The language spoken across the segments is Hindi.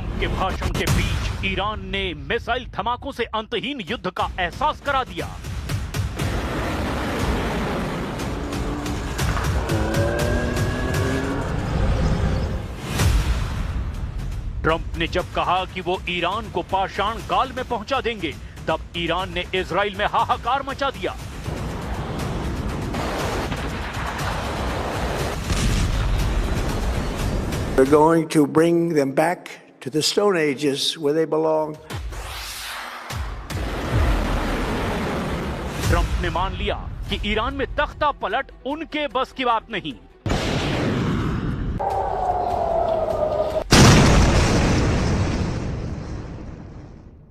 ट्रंप के भाषण के बीच ईरान ने मिसाइल धमाकों से अंतहीन युद्ध का एहसास करा दिया। ट्रंप ने जब कहा कि वो ईरान को पाषाण काल में पहुंचा देंगे, तब ईरान ने इजराइल में हाहाकार मचा दिया। We're going to bring them back to the Stone Ages where they belong. Trump ने मान लिया कि ईरान में तख्ता पलट उनके बस की बात नहीं।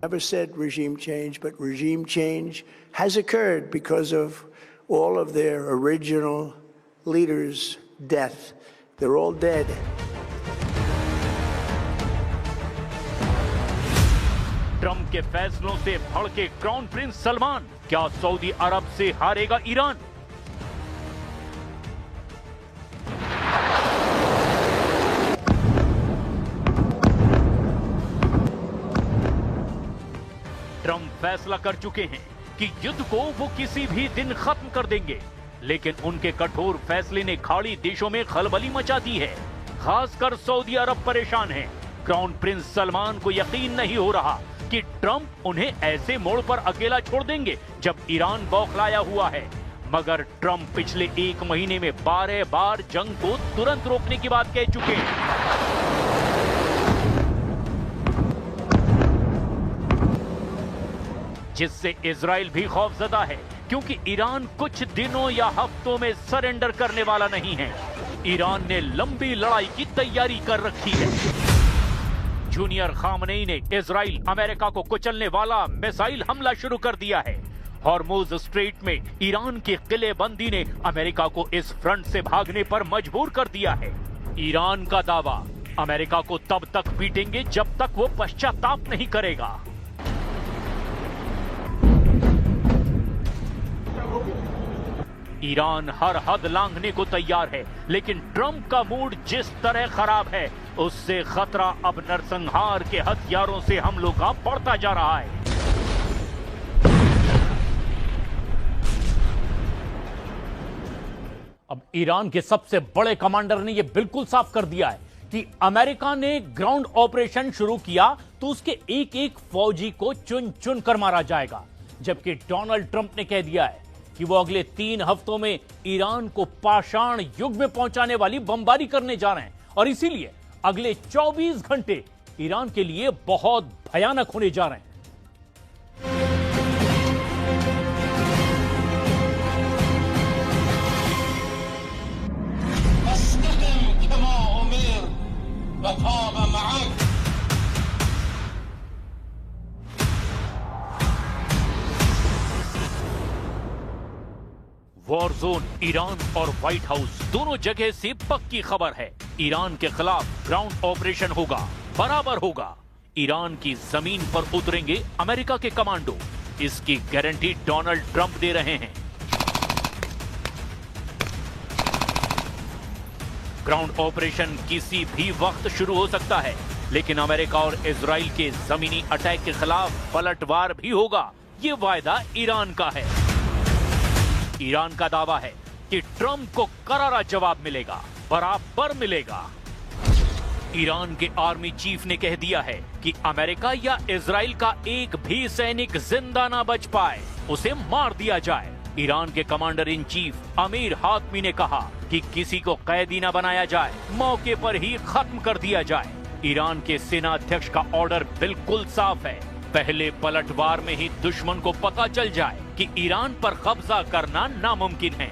Never said regime change, but regime change has occurred because of all of their original leaders' death. They're all dead. Trump के फैसलों से भड़के क्राउन प्रिंस सलमान, क्या सऊदी अरब से हारेगा ईरान? ट्रंप फैसला कर चुके हैं कि युद्ध को वो किसी भी दिन खत्म कर देंगे, लेकिन उनके कठोर फैसले ने खाड़ी देशों में खलबली मचा दी है। खासकर सऊदी अरब परेशान है। क्राउन प्रिंस सलमान को यकीन नहीं हो रहा कि ट्रंप उन्हें ऐसे मोड़ पर अकेला छोड़ देंगे जब ईरान बौखलाया हुआ है। मगर ट्रंप पिछले एक महीने में 12 बार जंग को तुरंत रोकने की बात कह चुके हैं। जिससे इजराइल भी खौफजदा है, क्योंकि ईरान कुछ दिनों या हफ्तों में सरेंडर करने वाला नहीं है। ईरान ने लंबी लड़ाई की तैयारी कर रखी है। जूनियर खामनेई ने इजराइल अमेरिका को कुचलने वाला मिसाइल हमला शुरू कर दिया है। हॉर्मुज स्ट्रेट में ईरान की किलेबंदी ने अमेरिका को इस फ्रंट से भागने पर मजबूर कर दिया है। ईरान का दावा, अमेरिका को तब तक पीटेंगे जब तक वो पश्चाताप नहीं करेगा। ईरान हर हद लांघने को तैयार है, लेकिन ट्रंप का मूड जिस तरह खराब है, उससे खतरा अब नरसंहार के हथियारों से हमलों का बढ़ता जा रहा है। अब ईरान के सबसे बड़े कमांडर ने यह बिल्कुल साफ कर दिया है कि अमेरिका ने ग्राउंड ऑपरेशन शुरू किया तो उसके एक एक फौजी को चुन चुन कर मारा जाएगा। जबकि डोनाल्ड ट्रंप ने कह दिया है कि वो अगले 3 हफ्तों में ईरान को पाषाण युग में पहुंचाने वाली बमबारी करने जा रहे हैं, और इसीलिए अगले 24 घंटे ईरान के लिए बहुत भयानक होने जा रहे हैं। वॉर जोन ईरान और व्हाइट हाउस दोनों जगह से पक्की खबर है। ईरान के खिलाफ ग्राउंड ऑपरेशन होगा, बराबर होगा। ईरान की जमीन पर उतरेंगे अमेरिका के कमांडो, इसकी गारंटी डोनाल्ड ट्रंप दे रहे हैं। ग्राउंड ऑपरेशन किसी भी वक्त शुरू हो सकता है, लेकिन अमेरिका और इजराइल के जमीनी अटैक के खिलाफ पलटवार भी होगा, ये वायदा ईरान का है। ईरान का दावा है कि ट्रंप को करारा जवाब मिलेगा, बराबर मिलेगा। ईरान के आर्मी चीफ ने कह दिया है कि अमेरिका या इजराइल का एक भी सैनिक जिंदा ना बच पाए, उसे मार दिया जाए। ईरान के कमांडर इन चीफ अमीर हातमी ने कहा कि किसी को कैदी न बनाया जाए, मौके पर ही खत्म कर दिया जाए। ईरान के सेना अध्यक्ष का ऑर्डर बिल्कुल साफ है, पहले पलटवार में ही दुश्मन को पता चल जाए कि ईरान पर कब्जा करना नामुमकिन है।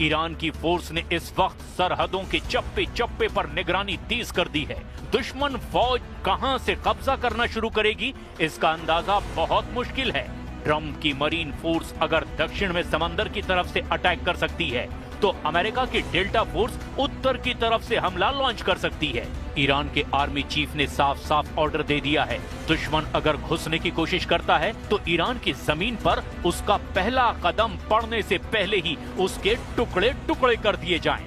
ईरान की फोर्स ने इस वक्त सरहदों के चप्पे चप्पे पर निगरानी तेज कर दी है। दुश्मन फौज कहां से कब्जा करना शुरू करेगी, इसका अंदाजा बहुत मुश्किल है। ट्रंप की मरीन फोर्स अगर दक्षिण में समंदर की तरफ से अटैक कर सकती है तो अमेरिका की डेल्टा फोर्स उत्तर की तरफ से हमला लॉन्च कर सकती है। ईरान के आर्मी चीफ ने साफ साफ ऑर्डर दे दिया है, दुश्मन अगर घुसने की कोशिश करता है तो ईरान की जमीन पर उसका पहला कदम पड़ने से पहले ही उसके टुकड़े टुकड़े कर दिए जाएं।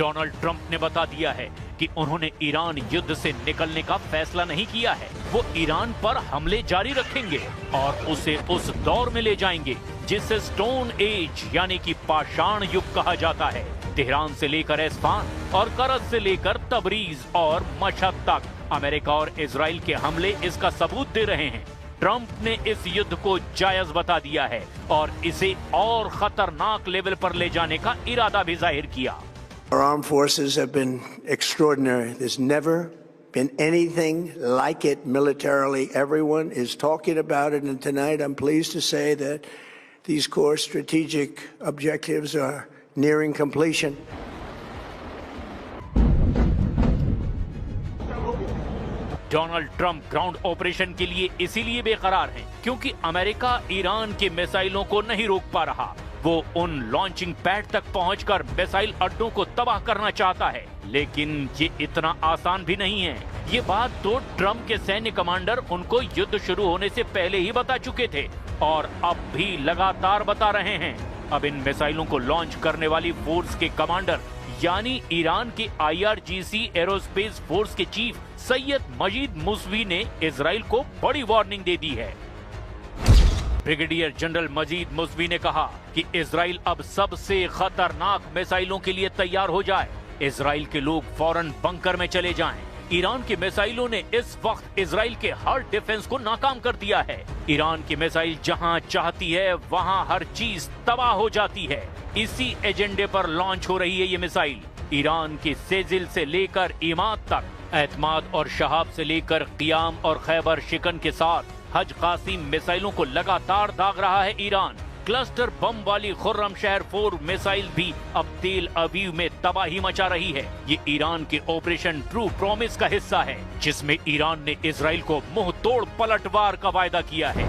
डोनाल्ड ट्रंप ने बता दिया है कि उन्होंने ईरान युद्ध से निकलने का फैसला नहीं किया है। वो ईरान पर हमले जारी रखेंगे और उसे उस दौर में ले जाएंगे जिसे स्टोन एज यानी कि पाषाण युग कहा जाता है। तेहरान से लेकर एस्फान और करज से लेकर तबरीज और मशहद तक अमेरिका और इजराइल के हमले इसका सबूत दे रहे हैं। ट्रंप ने इस युद्ध को जायज बता दिया है और इसे और खतरनाक लेवल पर ले जाने का इरादा भी जाहिर किया। Our armed forces have been extraordinary. There's never been anything like it militarily. Everyone is talking about it, and tonight I'm pleased to say that these core strategic objectives are nearing completion. Donald Trump ground operation के लिए इसीलिए बेकरार हैं क्योंकि अमेरिका ईरान के मिसाइलों को नहीं रोक पा रहा। वो उन लॉन्चिंग पैड तक पहुंचकर मिसाइल अड्डों को तबाह करना चाहता है, लेकिन ये इतना आसान भी नहीं है। ये बात तो ट्रंप के सैन्य कमांडर उनको युद्ध शुरू होने से पहले ही बता चुके थे और अब भी लगातार बता रहे हैं। अब इन मिसाइलों को लॉन्च करने वाली फोर्स के कमांडर यानी ईरान के IRGC एरोस्पेस फोर्स के चीफ सैयद मजीद मुसवी ने इजराइल को बड़ी वार्निंग दे दी है। ब्रिगेडियर जनरल मजीद मुसवी ने कहा कि इजराइल अब सबसे खतरनाक मिसाइलों के लिए तैयार हो जाए। इजराइल के लोग फौरन बंकर में चले जाएं। ईरान की मिसाइलों ने इस वक्त इजराइल के हर डिफेंस को नाकाम कर दिया है। ईरान की मिसाइल जहां चाहती है वहां हर चीज तबाह हो जाती है। इसी एजेंडे पर लॉन्च हो रही है ये मिसाइल। ईरान की सेजिल से लेकर इमाद तक, एतमाद और शहाब से लेकर क़ियाम और खैबर शिकन के साथ हज कासिम मिसाइलों को लगातार दाग रहा है ईरान। क्लस्टर बम वाली खुर्रम शहर 4 मिसाइल भी अब तेल अवीव में तबाही मचा रही है। ये ईरान के ऑपरेशन ट्रू प्रॉमिस का हिस्सा है जिसमें ईरान ने इजराइल को मुंह तोड़ पलटवार का वायदा किया है।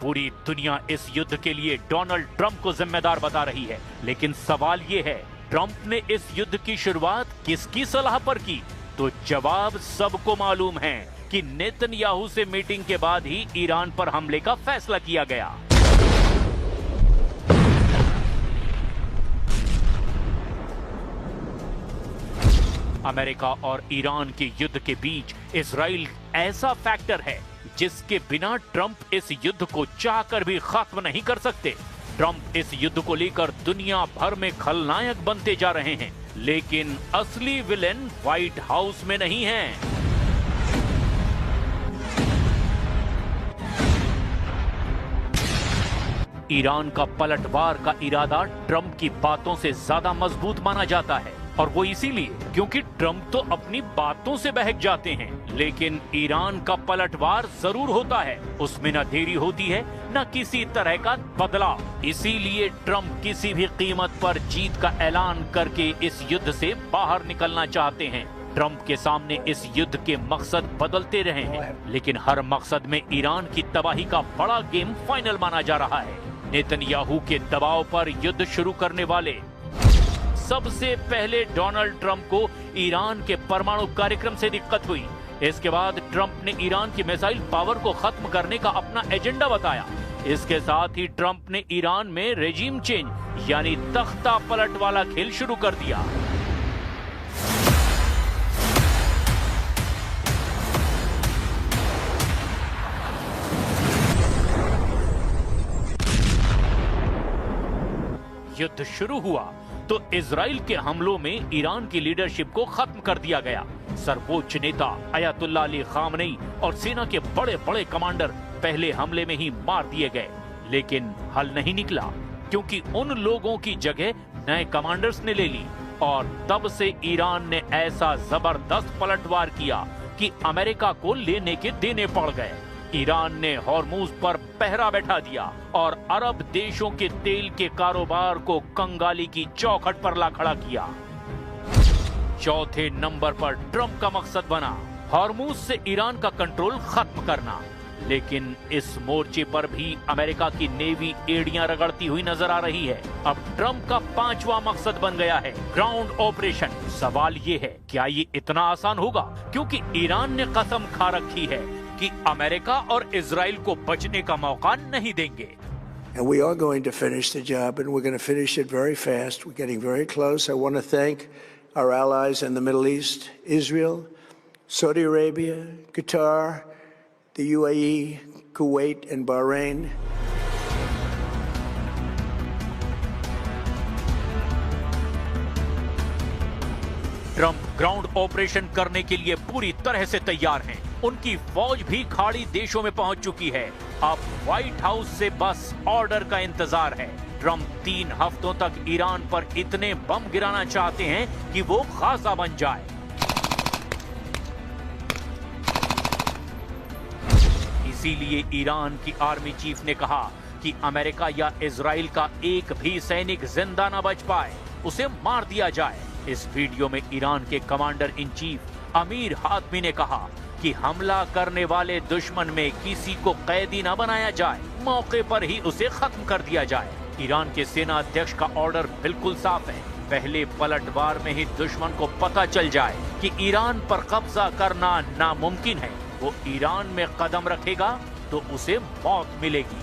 पूरी दुनिया इस युद्ध के लिए डोनाल्ड ट्रंप को जिम्मेदार बता रही है, लेकिन सवाल ये है ट्रंप ने इस युद्ध की शुरुआत किसकी सलाह पर की? तो जवाब सबको मालूम है कि नेतन्याहू से मीटिंग के बाद ही ईरान पर हमले का फैसला किया गया। अमेरिका और ईरान के युद्ध के बीच इजराइल ऐसा फैक्टर है जिसके बिना ट्रंप इस युद्ध को चाहकर भी खत्म नहीं कर सकते। ट्रंप इस युद्ध को लेकर दुनिया भर में खलनायक बनते जा रहे हैं, लेकिन असली विलेन व्हाइट हाउस में नहीं है। ईरान का पलटवार का इरादा ट्रंप की बातों से ज्यादा मजबूत माना जाता है। और वो इसीलिए क्योंकि ट्रंप तो अपनी बातों से बहक जाते हैं, लेकिन ईरान का पलटवार जरूर होता है, उसमें न देरी होती है न किसी तरह का बदलाव। इसीलिए ट्रंप किसी भी कीमत पर जीत का ऐलान करके इस युद्ध से बाहर निकलना चाहते हैं। ट्रंप के सामने इस युद्ध के मकसद बदलते रहे हैं, लेकिन हर मकसद में ईरान की तबाही का बड़ा गेम फाइनल माना जा रहा है। नेतन्याहू के दबाव पर युद्ध शुरू करने वाले सबसे पहले डोनाल्ड ट्रंप को ईरान के परमाणु कार्यक्रम से दिक्कत हुई। इसके बाद ट्रंप ने ईरान की मिसाइल पावर को खत्म करने का अपना एजेंडा बताया। इसके साथ ही ट्रंप ने ईरान में रेजिम चेंज यानी तख्ता पलट वाला खेल शुरू कर दिया। युद्ध शुरू हुआ तो इजराइल के हमलों में ईरान की लीडरशिप को खत्म कर दिया गया। सर्वोच्च नेता अयतुल्लाह अली खामनेई और सेना के बड़े बड़े कमांडर पहले हमले में ही मार दिए गए, लेकिन हल नहीं निकला क्योंकि उन लोगों की जगह नए कमांडर्स ने ले ली और तब से ईरान ने ऐसा जबरदस्त पलटवार किया कि अमेरिका को लेने के देने पड़ गए। ईरान ने हॉर्मुज पर पहरा बैठा दिया और अरब देशों के तेल के कारोबार को कंगाली की चौखट पर ला खड़ा किया। चौथे नंबर पर ट्रंप का मकसद बना हॉर्मुज से ईरान का कंट्रोल खत्म करना, लेकिन इस मोर्चे पर भी अमेरिका की नेवी एड़ियां रगड़ती हुई नजर आ रही है। अब ट्रंप का पांचवा मकसद बन गया है ग्राउंड ऑपरेशन। सवाल ये है, क्या ये इतना आसान होगा? क्योंकि ईरान ने कसम खा रखी है कि अमेरिका और इजराइल को बचने का मौका नहीं देंगे। And we are going to finish the job, and we're going to finish it very fast. We're getting very close. I want to thank our allies in the Middle East, Israel, Saudi Arabia, Qatar, the UAE, Kuwait, and Bahrain. Trump ground operation करने के लिए पूरी तरह से तैयार हैं। उनकी फौज भी खाड़ी देशों में पहुंच चुकी है। अब व्हाइट हाउस से बस ऑर्डर का इंतजार है। ट्रंप 3 हफ्तों तक ईरान पर इतने बम गिराना चाहते हैं कि वो गाजा बन जाए। इसीलिए ईरान की आर्मी चीफ ने कहा कि अमेरिका या इजराइल का एक भी सैनिक जिंदा न बच पाए, उसे मार दिया जाए। इस वीडियो में ईरान के कमांडर इन चीफ अमीर हातमी ने कहा कि हमला करने वाले दुश्मन में किसी को कैदी न बनाया जाए, मौके पर ही उसे खत्म कर दिया जाए। ईरान के सेना अध्यक्ष का ऑर्डर बिल्कुल साफ है, पहले पलटवार में ही दुश्मन को पता चल जाए कि ईरान पर कब्जा करना नामुमकिन है, वो ईरान में कदम रखेगा तो उसे मौत मिलेगी।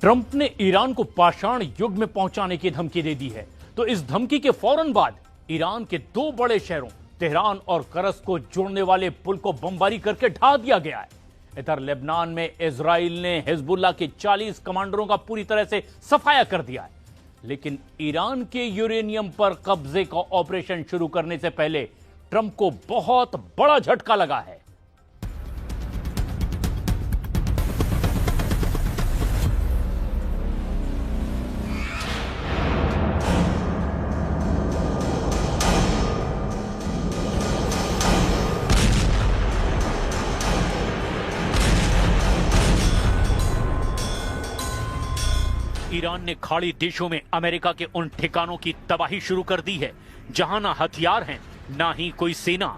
ट्रंप ने ईरान को पाषाण युग में पहुंचाने की धमकी दे दी है, तो इस धमकी के फौरन बाद ईरान के 2 बड़े शहरों तेहरान और करस को जोड़ने वाले पुल को बमबारी करके ढा दिया गया है। इधर लेबनान में इजराइल ने हिजबुल्लाह के 40 कमांडरों का पूरी तरह से सफाया कर दिया है, लेकिन ईरान के यूरेनियम पर कब्जे का ऑपरेशन शुरू करने से पहले ट्रंप को बहुत बड़ा झटका लगा है। ईरान ने खाड़ी देशों में अमेरिका के उन ठिकानों की तबाही शुरू कर दी है जहां ना हथियार हैं, ना ही कोई सेना।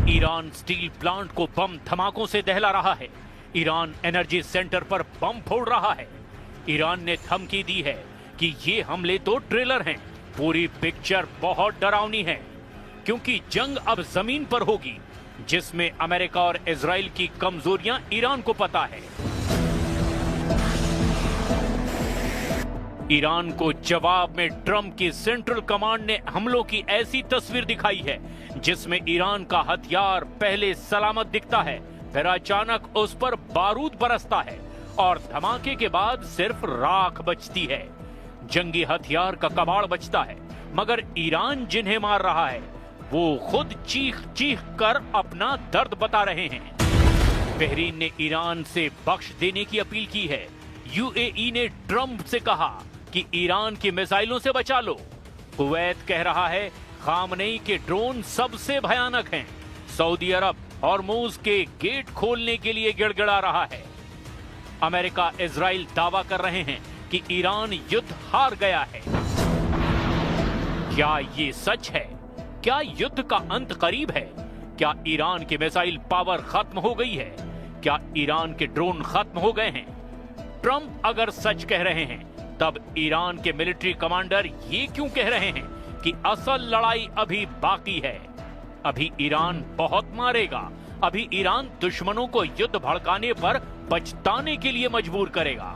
ईरान स्टील प्लांट को बम धमाकों से दहला रहा है। ईरान एनर्जी सेंटर पर बम फोड़ रहा है। ईरान ने धमकी दी है कि ये हमले तो ट्रेलर हैं, पूरी पिक्चर बहुत डरावनी है, क्योंकि जंग अब जमीन पर होगी, जिसमें अमेरिका और इजराइल की कमजोरियां ईरान को पता है। ईरान को जवाब में ट्रंप की सेंट्रल कमांड ने हमलों की ऐसी तस्वीर दिखाई है जिसमें ईरान का हथियार पहले सलामत दिखता है, फिर अचानक उस पर बारूद बरसता है और धमाके के बाद सिर्फ राख बचती है। जंगी हथियार का कबाड़ बचता है, मगर ईरान जिन्हें मार रहा है वो खुद चीख चीख कर अपना दर्द बता रहे हैं। बहरीन ने ईरान से बख्श देने की अपील की है। यूएई ने ट्रंप से कहा कि ईरान की मिसाइलों से बचा लो। कुवैत कह रहा है खामनेई के ड्रोन सबसे भयानक हैं। सऊदी अरब हॉर्मुज के गेट खोलने के लिए गिड़गिड़ा रहा है। अमेरिका इजराइल दावा कर रहे हैं कि ईरान युद्ध हार गया है। क्या ये सच है? क्या युद्ध का अंत करीब है? क्या ईरान की मिसाइल पावर खत्म हो गई है? क्या ईरान के ड्रोन खत्म हो गए हैं? ट्रंप अगर सच कह रहे हैं, तब ईरान के मिलिट्री कमांडर ये क्यों कह रहे हैं कि असल लड़ाई अभी बाकी है? अभी ईरान बहुत मारेगा। अभी ईरान दुश्मनों को युद्ध भड़काने पर पछताने के लिए मजबूर करेगा।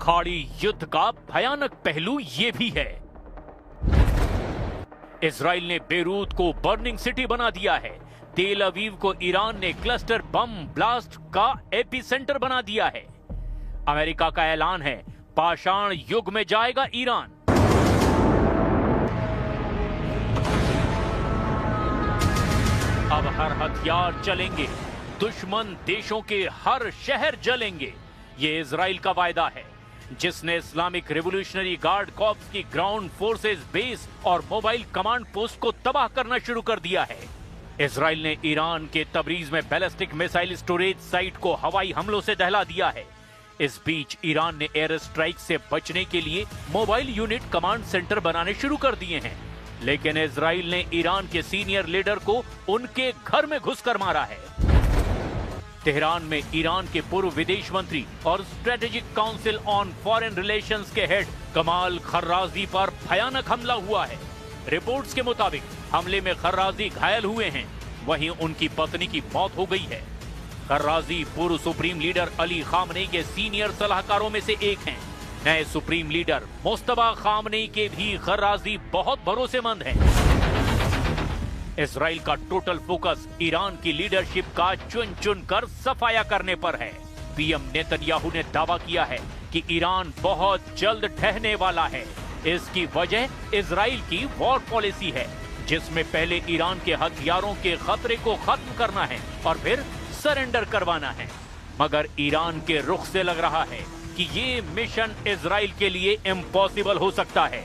खाड़ी युद्ध का भयानक पहलू ये भी है। इजराइल ने बेरूत को बर्निंग सिटी बना दिया है। तेल अवीव को ईरान ने क्लस्टर बम ब्लास्ट का एपिसेंटर बना दिया है। अमेरिका का ऐलान है पाषाण युग में जाएगा ईरान। अब हर हथियार चलेंगे, दुश्मन देशों के हर शहर जलेंगे। ये इजराइल का वायदा है, जिसने इस्लामिक रिवोल्यूशनरी गार्ड कॉर्प्स की ग्राउंड फोर्सेस बेस और मोबाइल कमांड पोस्ट को तबाह करना शुरू कर दिया है। इजराइल ने ईरान के तबरीज में बैलिस्टिक मिसाइल स्टोरेज साइट को हवाई हमलों से दहला दिया है। इस बीच ईरान ने एयर स्ट्राइक से बचने के लिए मोबाइल यूनिट कमांड सेंटर बनाने शुरू कर दिए हैं, लेकिन इजराइल ने ईरान के सीनियर लीडर को उनके घर में घुसकर मारा है। तेहरान में ईरान के पूर्व विदेश मंत्री और strategic council on foreign relations के हेड कमाल खर्राजी पर भयानक हमला हुआ है। रिपोर्ट्स के मुताबिक हमले में खर्राजी घायल हुए हैं, वहीं उनकी पत्नी की मौत हो गई है। खर्राजी पूर्व सुप्रीम लीडर अली खामनेई के सीनियर सलाहकारों में से एक हैं। नए सुप्रीम लीडर मुस्तफा खामनेई के भी खर्राजी बहुत भरोसेमंद हैं। इजराइल का टोटल फोकस ईरान की लीडरशिप का चुन चुन कर सफाया करने पर है। पीएम नेतन्याहू ने दावा किया है कि ईरान बहुत जल्द ढहने वाला है। इसकी वजह इजराइल की वॉर पॉलिसी है, जिसमें पहले ईरान के हथियारों के खतरे को खत्म करना है और फिर सरेंडर करवाना है। मगर ईरान के रुख से लग रहा है कि ये मिशन इजराइल के लिए इम्पॉसिबल हो सकता है।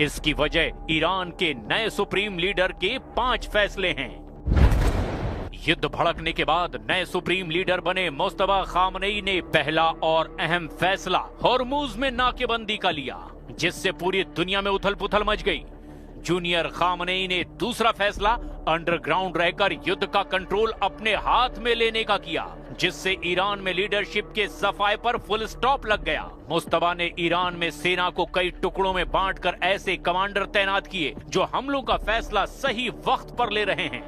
इसकी वजह ईरान के नए सुप्रीम लीडर के 5 फैसले हैं। युद्ध भड़कने के बाद नए सुप्रीम लीडर बने मुस्तफा खामनेई ने पहला और अहम फैसला हॉर्मुज में नाकेबंदी का लिया, जिससे पूरी दुनिया में उथल पुथल मच गई। जूनियर खामनेई ने दूसरा फैसला अंडरग्राउंड रहकर युद्ध का कंट्रोल अपने हाथ में लेने का किया, जिससे ईरान में लीडरशिप के सफाए पर फुल स्टॉप लग गया। मुस्तफा ने ईरान में सेना को कई टुकड़ों में बांटकर ऐसे कमांडर तैनात किए जो हमलों का फैसला सही वक्त पर ले रहे हैं।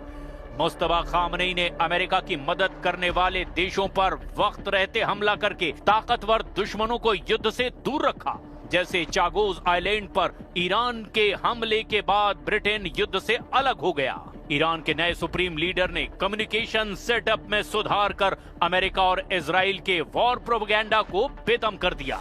मुस्तफा खामनेई ने अमेरिका की मदद करने वाले देशों पर वक्त रहते हमला करके ताकतवर दुश्मनों को युद्ध से दूर रखा, जैसे चागोज आइलैंड पर ईरान के हमले के बाद ब्रिटेन युद्ध से अलग हो गया। ईरान के नए सुप्रीम लीडर ने कम्युनिकेशन सेटअप में सुधार कर अमेरिका और इजराइल के वॉर प्रोपेगेंडा को बेदम कर दिया।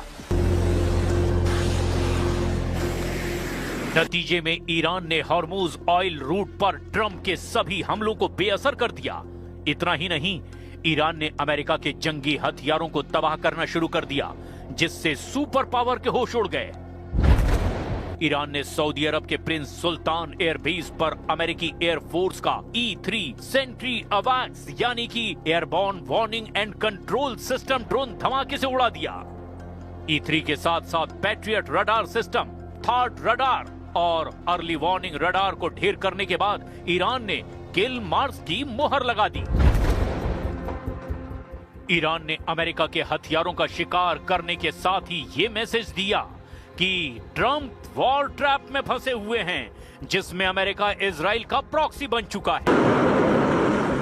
नतीजे में ईरान ने हॉर्मुज ऑयल रूट पर ट्रंप के सभी हमलों को बेअसर कर दिया। इतना ही नहीं, ईरान ने अमेरिका के जंगी हथियारों को तबाह करना शुरू कर दिया, जिससे सुपर पावर के होश उड़ गए। ईरान ने सऊदी अरब के प्रिंस सुल्तान एयरबेस पर अमेरिकी एयरफोर्स का E-3 सेंट्री अवैक्स यानी कि airborne warning and control system drone धमाके से उड़ा दिया। E-3 के साथ साथ patriot radar system, third radar और अर्ली वार्निंग रडार को ढेर करने के बाद ईरान ने किल मार्स की मोहर लगा दी। ईरान ने अमेरिका के हथियारों का शिकार करने के साथ ही ये मैसेज दिया कि ट्रंप वॉर ट्रैप में फंसे हुए हैं जिसमें अमेरिका इजराइल का प्रॉक्सी बन चुका है।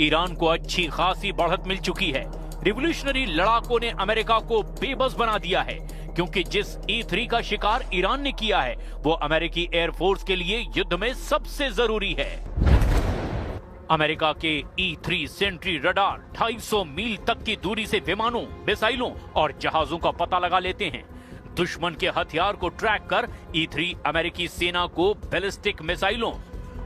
ईरान को अच्छी खासी बढ़त मिल चुकी है। रिवोल्यूशनरी लड़ाकों ने अमेरिका को बेबस बना दिया है क्योंकि जिस E-3 का शिकार ईरान ने किया है वो अमेरिकी एयरफोर्स के लिए युद्ध में सबसे जरूरी है। अमेरिका के E-3 सेंट्री रडार 250 मील तक की दूरी से विमानों, मिसाइलों और जहाजों का पता लगा लेते हैं। दुश्मन के हथियार को ट्रैक कर E-3 अमेरिकी सेना को बैलिस्टिक मिसाइलों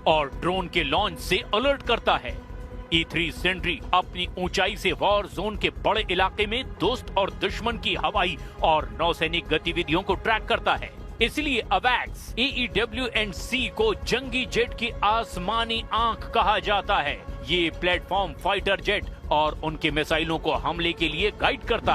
और ड्रोन के लॉन्च से अलर्ट करता है। E-3 सेंट्री अपनी ऊंचाई से वॉर जोन के बड़े इलाके में दोस्त और दुश्मन की हवाई और नौसैनिक गतिविधियों को ट्रैक करता है। इसलिए अवैक्स AEW&C को जंगी जेट की आसमानी आंख कहा जाता है। ये प्लेटफॉर्म फाइटर जेट और उनके मिसाइलों को हमले के लिए गाइड करता है।